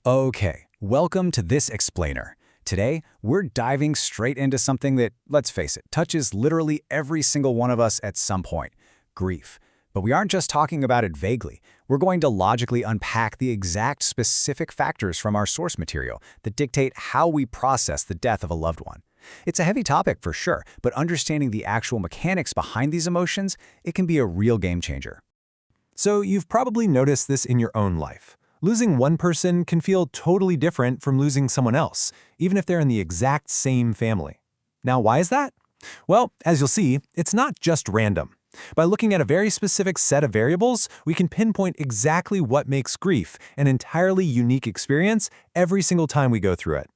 Okay, welcome to this explainer. Today, we're diving straight into something that, let's face it, touches literally every single one of us at some point: grief. But we aren't just talking about it vaguely. We're going to logically unpack the exact specific factors from our source material that dictate how we process the death of a loved one. It's a heavy topic for sure, but understanding the actual mechanics behind these emotions, it can be a real game changer. So you've probably noticed this in your own life. Losing one person can feel totally different from losing someone else, even if they're in the exact same family. Now, why is that? Well, as you'll see, it's not just random. By looking at a very specific set of variables, we can pinpoint exactly what makes grief an entirely unique experience every single time we go through it.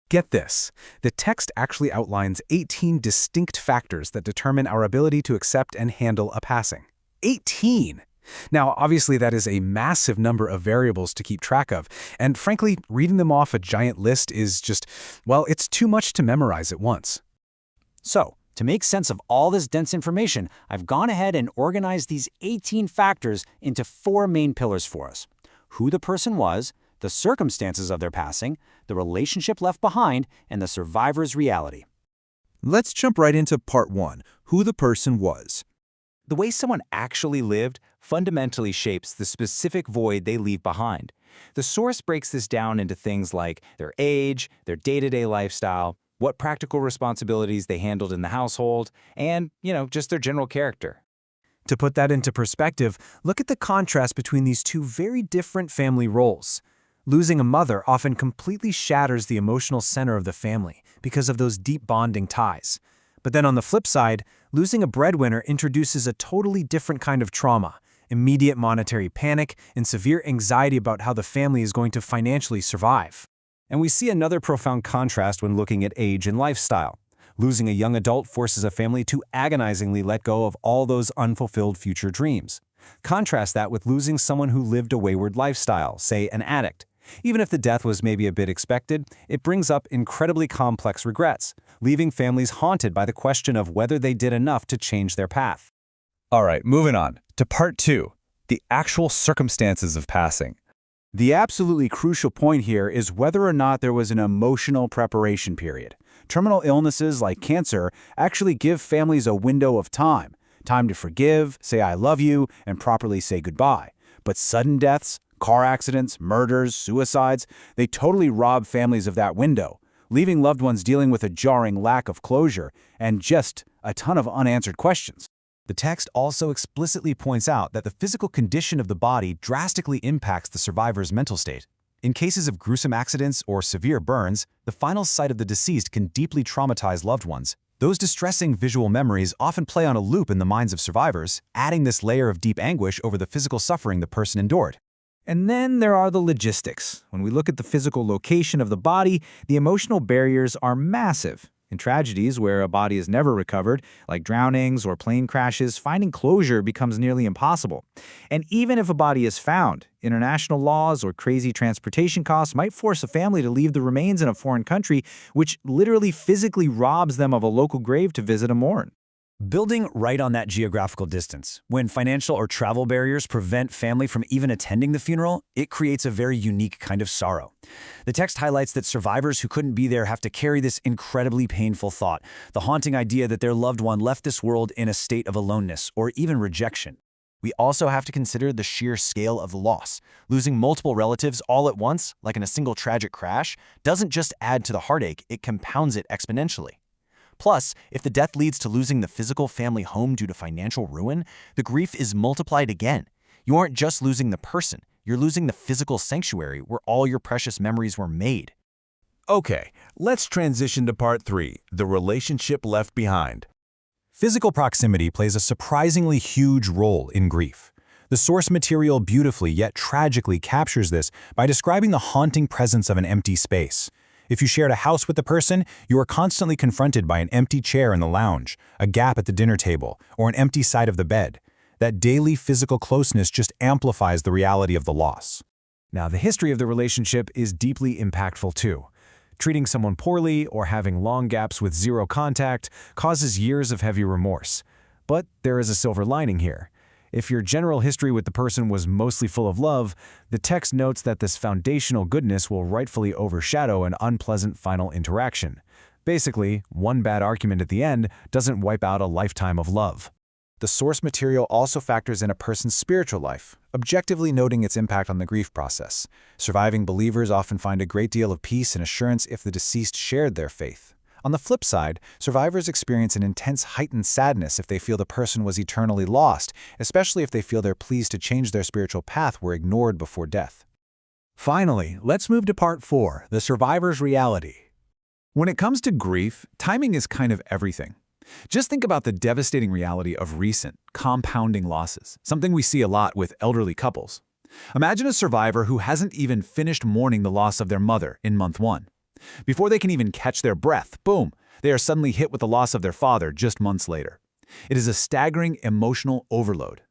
Get this, the text actually outlines 18 distinct factors that determine our ability to accept and handle a passing. 18! Now, obviously that is a massive number of variables to keep track of, and frankly, reading them off a giant list is just, well, it's too much to memorize at once. So, to make sense of all this dense information, I've gone ahead and organized these 18 factors into 4 main pillars for us: who the person was, the circumstances of their passing, the relationship left behind, and the survivor's reality. Let's jump right into part 1, who the person was. The way someone actually lived fundamentally shapes the specific void they leave behind. The source breaks this down into things like their age, their day-to-day lifestyle, what practical responsibilities they handled in the household, and, just their general character. To put that into perspective, look at the contrast between these two very different family roles. Losing a mother often completely shatters the emotional center of the family because of those deep bonding ties. But then on the flip side, losing a breadwinner introduces a totally different kind of trauma: immediate monetary panic and severe anxiety about how the family is going to financially survive. And we see another profound contrast when looking at age and lifestyle. Losing a young adult forces a family to agonizingly let go of all those unfulfilled future dreams. Contrast that with losing someone who lived a wayward lifestyle, say an addict. Even if the death was maybe a bit expected, it brings up incredibly complex regrets, leaving families haunted by the question of whether they did enough to change their path. All right, moving on to part 2, the actual circumstances of passing. The absolutely crucial point here is whether or not there was an emotional preparation period. Terminal illnesses like cancer actually give families a window of time to forgive, say I love you, and properly say goodbye. But sudden deaths, car accidents, murders, suicides, they totally rob families of that window, leaving loved ones dealing with a jarring lack of closure and just a ton of unanswered questions. The text also explicitly points out that the physical condition of the body drastically impacts the survivor's mental state. In cases of gruesome accidents or severe burns, the final sight of the deceased can deeply traumatize loved ones. Those distressing visual memories often play on a loop in the minds of survivors, adding this layer of deep anguish over the physical suffering the person endured. And then there are the logistics. When we look at the physical location of the body, the emotional barriers are massive. In tragedies where a body is never recovered, like drownings or plane crashes, finding closure becomes nearly impossible. And even if a body is found, international laws or crazy transportation costs might force a family to leave the remains in a foreign country, which literally physically robs them of a local grave to visit and mourn. Building right on that geographical distance, when financial or travel barriers prevent family from even attending the funeral, it creates a very unique kind of sorrow. The text highlights that survivors who couldn't be there have to carry this incredibly painful thought, the haunting idea that their loved one left this world in a state of aloneness or even rejection. We also have to consider the sheer scale of the loss. Losing multiple relatives all at once, like in a single tragic crash, doesn't just add to the heartache, it compounds it exponentially. Plus, if the death leads to losing the physical family home due to financial ruin, the grief is multiplied again. You aren't just losing the person, you're losing the physical sanctuary where all your precious memories were made. Okay, let's transition to part 3, the relationship left behind. Physical proximity plays a surprisingly huge role in grief. The source material beautifully yet tragically captures this by describing the haunting presence of an empty space. If you shared a house with the person, you are constantly confronted by an empty chair in the lounge, a gap at the dinner table, or an empty side of the bed. That daily physical closeness just amplifies the reality of the loss. Now, the history of the relationship is deeply impactful too. Treating someone poorly or having long gaps with zero contact causes years of heavy remorse. But there is a silver lining here. If your general history with the person was mostly full of love, the text notes that this foundational goodness will rightfully overshadow an unpleasant final interaction. Basically, one bad argument at the end doesn't wipe out a lifetime of love. The source material also factors in a person's spiritual life, objectively noting its impact on the grief process. Surviving believers often find a great deal of peace and assurance if the deceased shared their faith. On the flip side, survivors experience an intense heightened sadness if they feel the person was eternally lost, especially if they feel their pleas to change their spiritual path were ignored before death. Finally, let's move to part 4, the survivor's reality. When it comes to grief, timing is kind of everything. Just think about the devastating reality of recent, compounding losses, something we see a lot with elderly couples. Imagine a survivor who hasn't even finished mourning the loss of their mother in month 1. Before they can even catch their breath, boom, they are suddenly hit with the loss of their father just months later. It is a staggering emotional overload.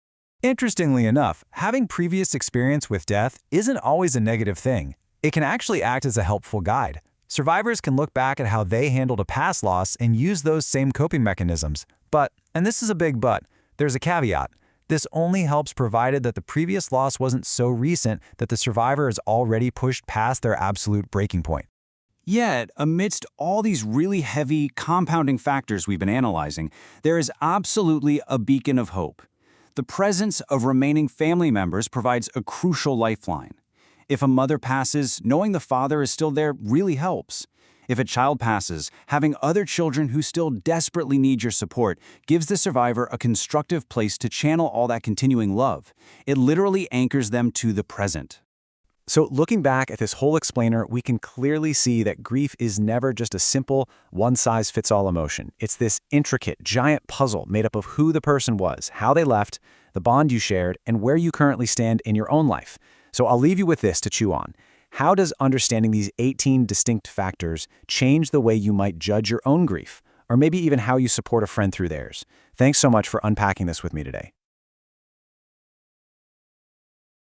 Interestingly enough, having previous experience with death isn't always a negative thing. It can actually act as a helpful guide. Survivors can look back at how they handled a past loss and use those same coping mechanisms. But, and this is a big but, there's a caveat. This only helps provided that the previous loss wasn't so recent that the survivor has already pushed past their absolute breaking point. Yet, amidst all these really heavy, compounding factors we've been analyzing, there is absolutely a beacon of hope. The presence of remaining family members provides a crucial lifeline. If a mother passes, knowing the father is still there really helps. If a child passes, having other children who still desperately need your support gives the survivor a constructive place to channel all that continuing love. It literally anchors them to the present. So looking back at this whole explainer, we can clearly see that grief is never just a simple, one-size-fits-all emotion. It's this intricate, giant puzzle made up of who the person was, how they left, the bond you shared, and where you currently stand in your own life. So I'll leave you with this to chew on. How does understanding these 18 distinct factors change the way you might judge your own grief, or maybe even how you support a friend through theirs? Thanks so much for unpacking this with me today.